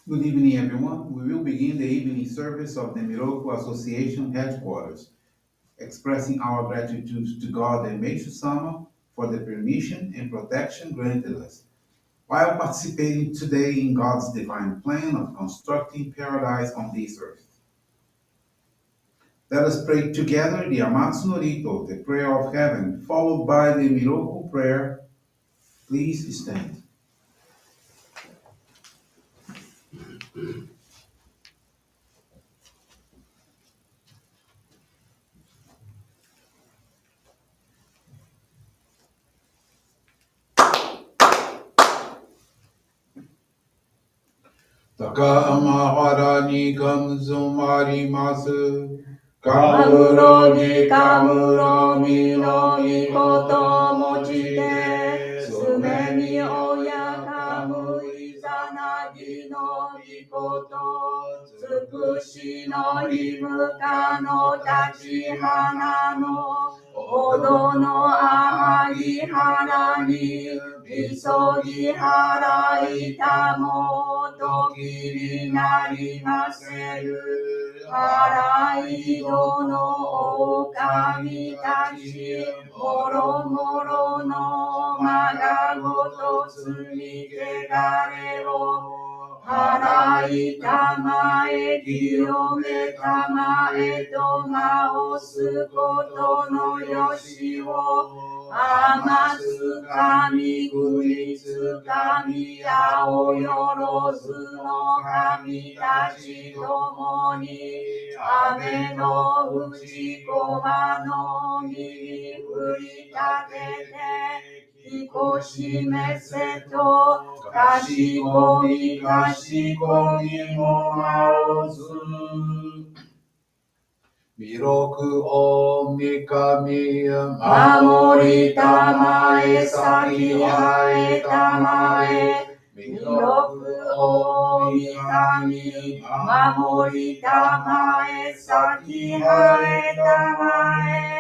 Good evening, everyone. We will begin the evening service of the Miroku Association headquarters, expressing our gratitude to God and Meishu-sama for the permission and protection granted us, while participating today in God's divine plan of constructing paradise on this earth. Let us pray together the Amatsu-Norito, the prayer of heaven, followed by the Miroku Prayer. Please stand. 高浜原にガムゾマります。カムロギカムロミのみこともちて、すめみおやかむいざなぎのみこと、つくしのりむかの立ち花の、ほどのあはぎはらに、いそぎはらいたもときになりませる。払い戸の狼たち、もろもろのまがごと罪けがれを、払いたまえ、清めたまえと直すことのよしを、余す神、国つ神、青よろずの神たちともに、雨の内駒の実に降り立てて、ひこしめせと、かしこみかしこみもまおず。弥勒お三神守りたまえ、先はえたまえ、弥勒お三神守りたまえ、先はえたまえ。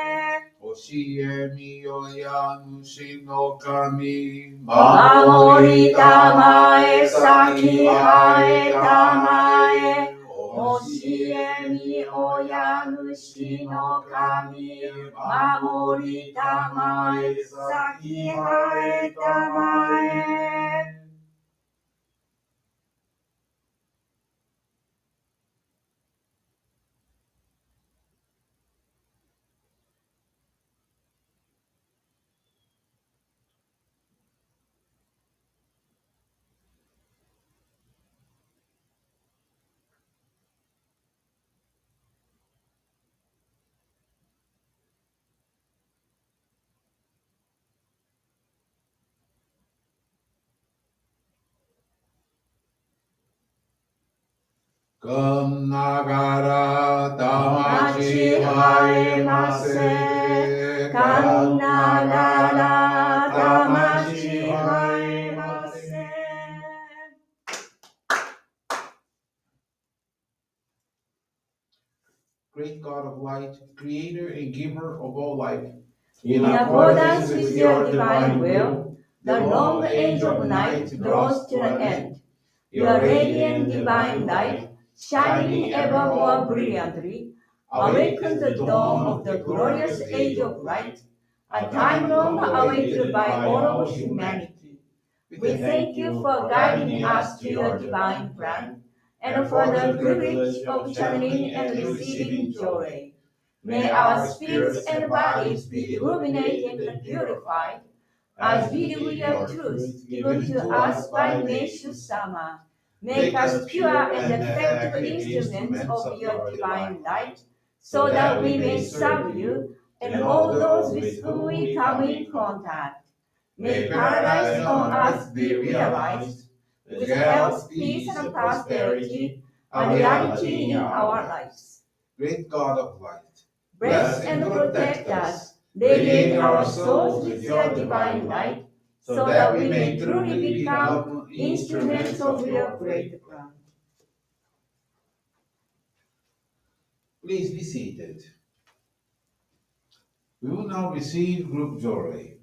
教えみよや主の神守りたまえ、先はえたまえ。教えみ親主の神守りたまえ、先はえたまえ。かんながら魂生えませかんながら魂生えませ。Great God of light, creator and giver of all life, In accordance with your divine will, the long age of night draws to an end. Your radiant divine light, shining ever more brilliantly, awakens the dawn of the glorious age of light, a time long awaited by all of humanity. We thank you for guiding us to your divine plan, and for the privilege of channeling and receiving Johrei. May our spirits and bodies be illuminated and purified, as we live your truth given to us by Meishu-sama. Make us pure and effective instruments of your divine light, so that we may serve you and all those with whom we come in contact. May paradise on earth be realized, with health, peace, and prosperity, a reality in our lives. Great God of light, Bless and protect us, radiate our souls with your divine light, so that we may truly become instruments of your great plan. please be seated. We will now receive group Johrei.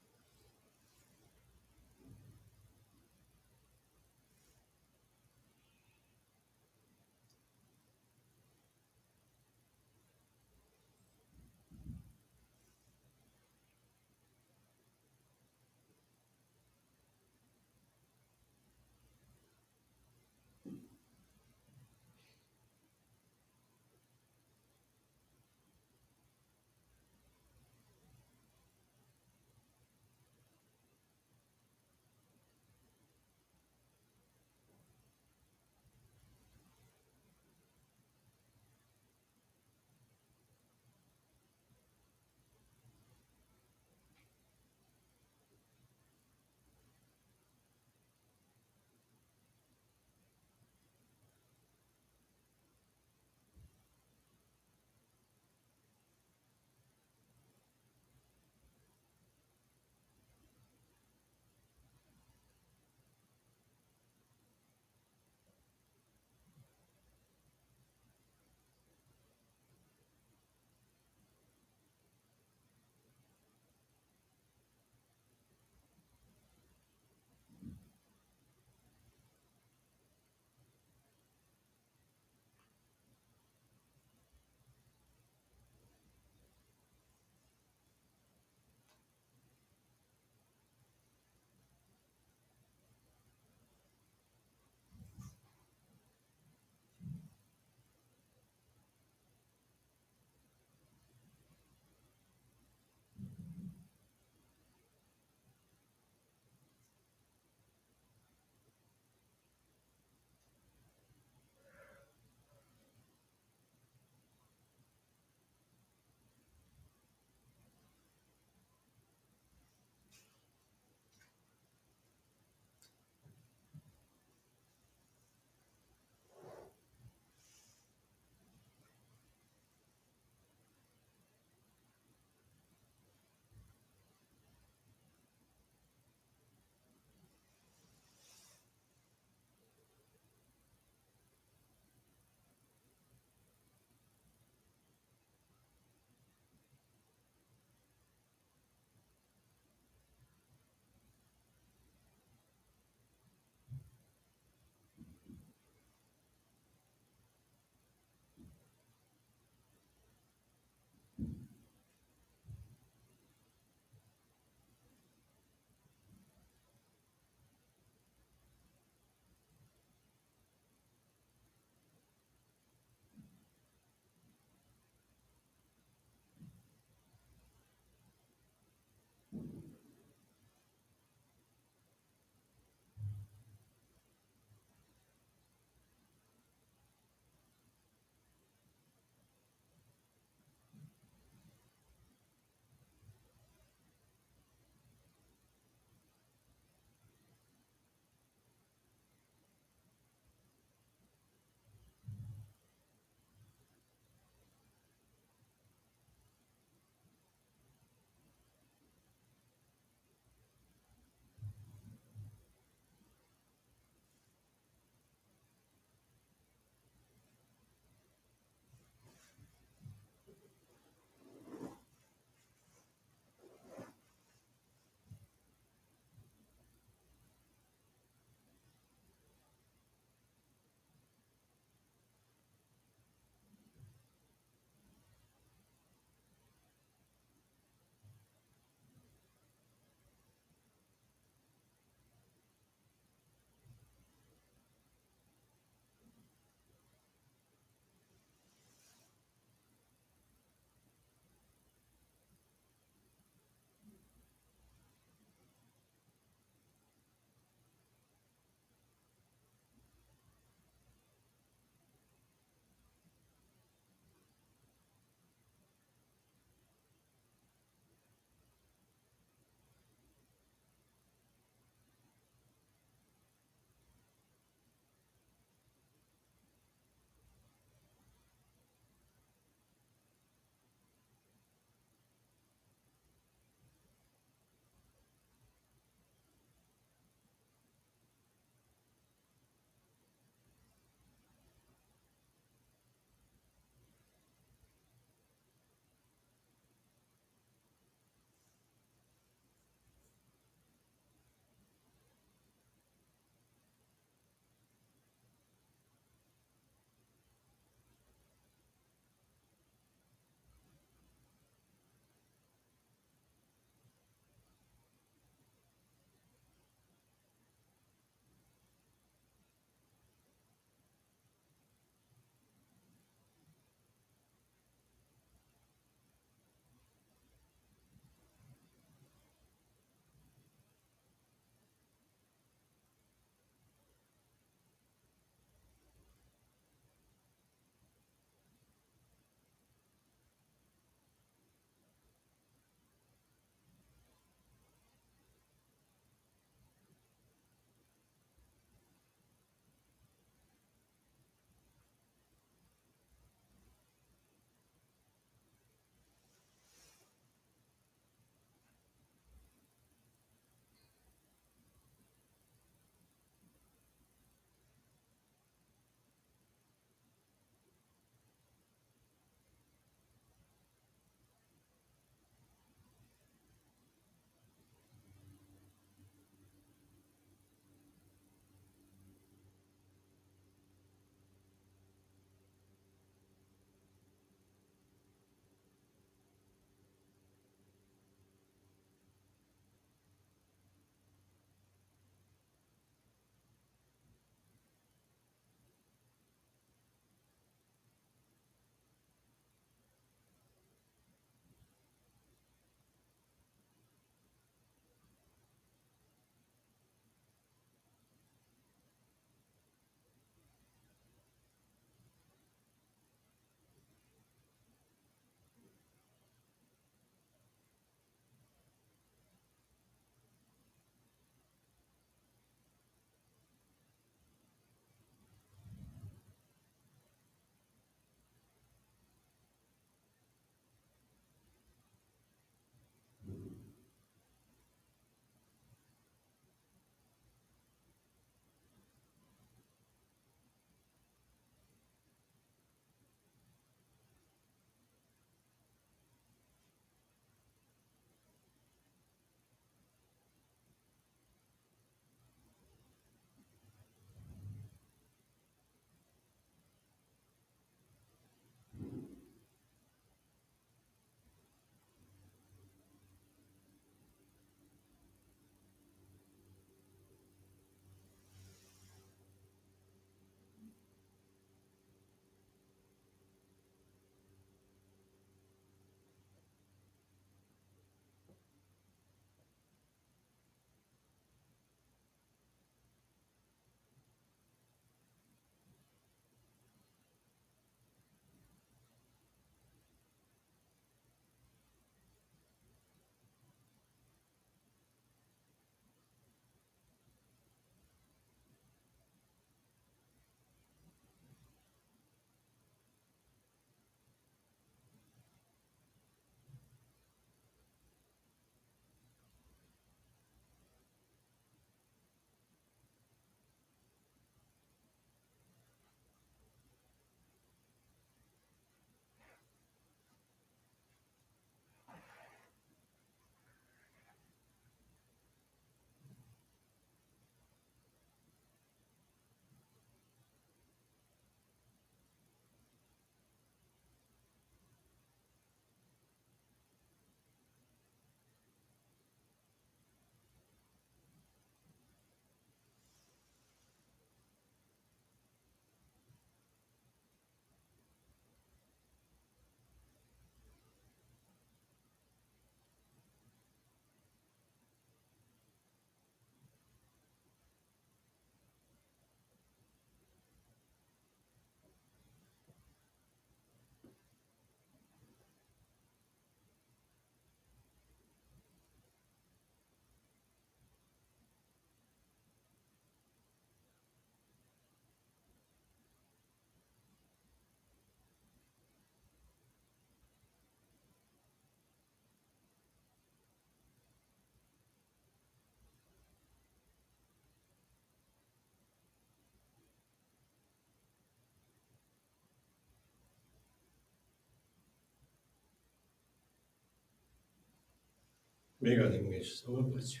May God and Meishu-sama bless you.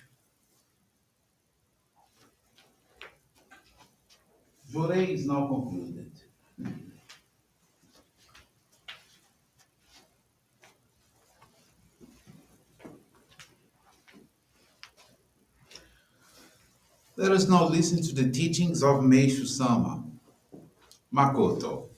Johrei is now concluded. Let us now listen to the teachings of Meishu-sama. Makoto.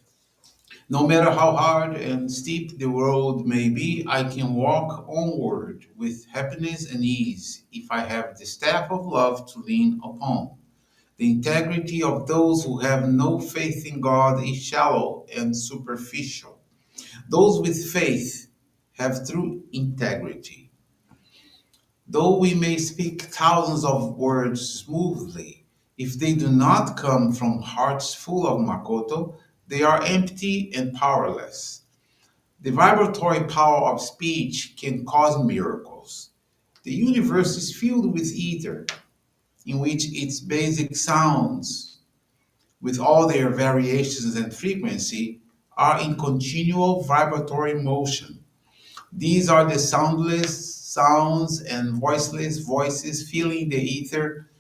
No matter how hard and steep the road may be, I can walk onward with happiness and ease if I have the staff of love to lean upon. The integrity of those who have no faith in God is shallow and superficial. Those with faith have true integrity. Though we may speak thousands of words smoothly, if they do not come from hearts full of Makoto, they are empty and powerless. The vibratory power of speech can cause miracles. The universe is filled with ether, in which its basic sounds, with all their variations and frequency, are in continual vibratory motion. These are the soundless sounds and voiceless voices filling the ether,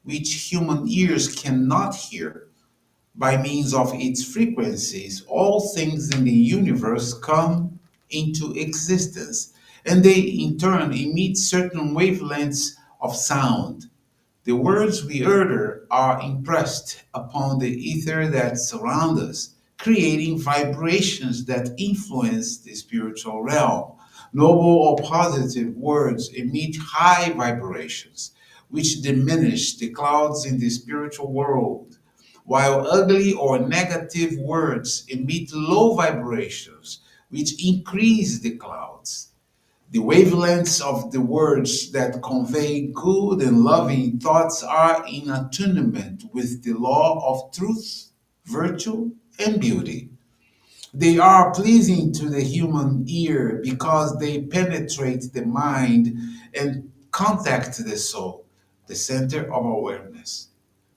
which human ears cannot hear. By means of its frequencies, all things in the universe come into existence, and they in turn emit certain wavelengths of sound. The words we utter are impressed upon the ether that surrounds us, creating vibrations that influence the spiritual realm. Noble or positive words emit high vibrations, which diminish the clouds in the spiritual world, while ugly or negative words emit low vibrations, which increase the clouds. The wavelengths of the words that convey good and loving thoughts are in attunement with the law of truth, virtue, and beauty. They are pleasing to the human ear because they penetrate the mind and contact the soul, the center of awareness.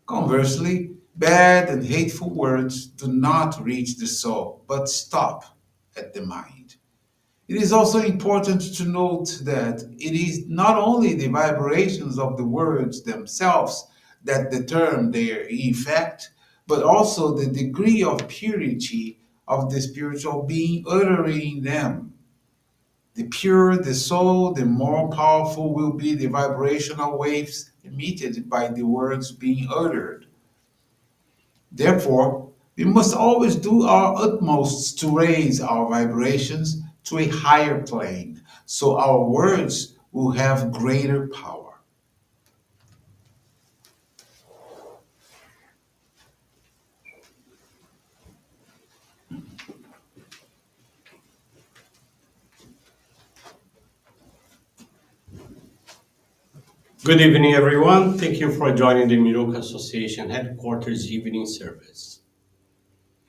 Conversely, bad and hateful words do not reach the soul, but stop at the mind. It is also important to note that it is not only the vibrations of the words themselves that determine their effect, but also the degree of purity of the spiritual being uttering them. The purer the soul, the more powerful will be the vibrational waves emitted by the words being uttered. Therefore, we must always do our utmost to raise our vibrations to a higher plane, so our words will have greater power. Good evening, everyone. Thank you for joining the Miroku Association headquarters evening service.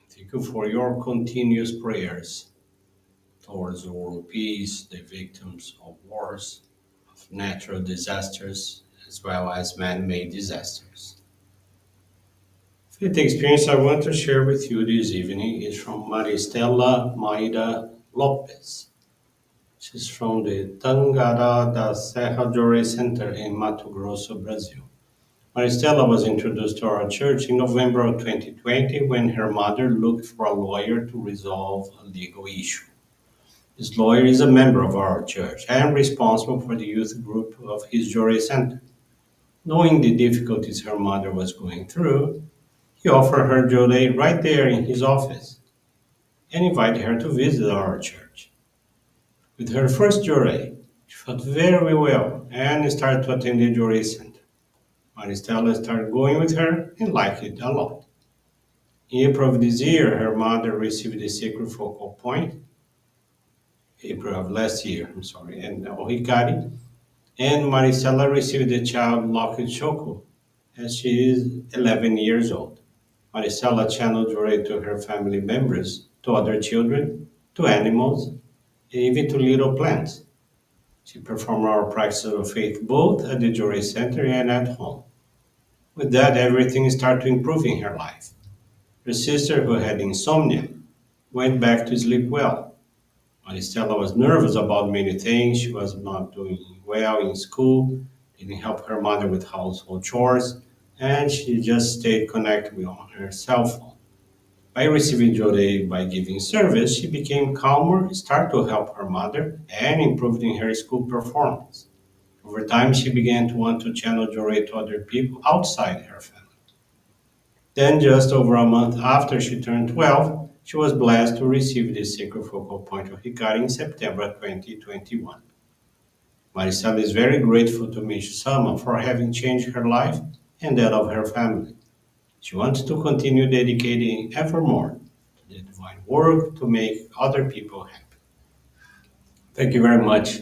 Thank you for your continuous prayers towards world peace, the victims of wars, of natural disasters, as well as man-made disasters. The experience I want to share with you this evening is from Maristela Maida Lopez. She's from the Tangara da Serra Johrei Center in Mato Grosso, Brazil. Maristela was introduced to our church in November of 2020 when her mother looked for a lawyer to resolve a legal issue. This lawyer is a member of our church and responsible for the youth group of his Johrei Center. Knowing the difficulties her mother was going through, he offered her Johrei right there in his office and invited her to visit our church. With her first Johrei, she felt very well and started to attend the Johrei Center. Maristela started going with her and liked it a lot. In April of this year, her mother received a sacred focal point. April of last year, and Ohikari. And Maricela received the child Locked Choco as she is 11 years old. Maricela channeled Johrei to her family members, to other children, to animals, and even to little plants. She performed our practice of faith both at the Johrei Center and at home. With that, everything started to improve in her life. Her sister, who had insomnia, went back to sleep well. Maristella was nervous about many things. She was not doing well in school, didn't help her mother with household chores, and she just stayed connected with on her cell phone. By receiving Johrei by giving service, she became calmer, started to help her mother, and improved in her school performance. Over time, she began to want to channel Johrei to other people outside her family. Then, just over a month after she turned 12, she was blessed to receive the sacred focal point of Hikari in September 2021. Maricela is very grateful to Meishu-sama for having changed her life and that of her family. She wants to continue dedicating ever more to the divine work to make other people happy. Thank you very much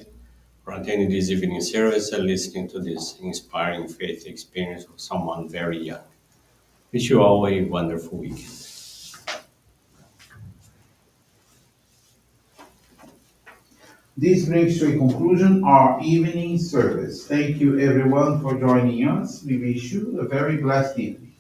for attending this evening service and listening to this inspiring faith experience of someone very young. Wish you all a wonderful weekend. This brings to a conclusion our evening service. Thank you everyone for joining us. We wish you a very blessed evening.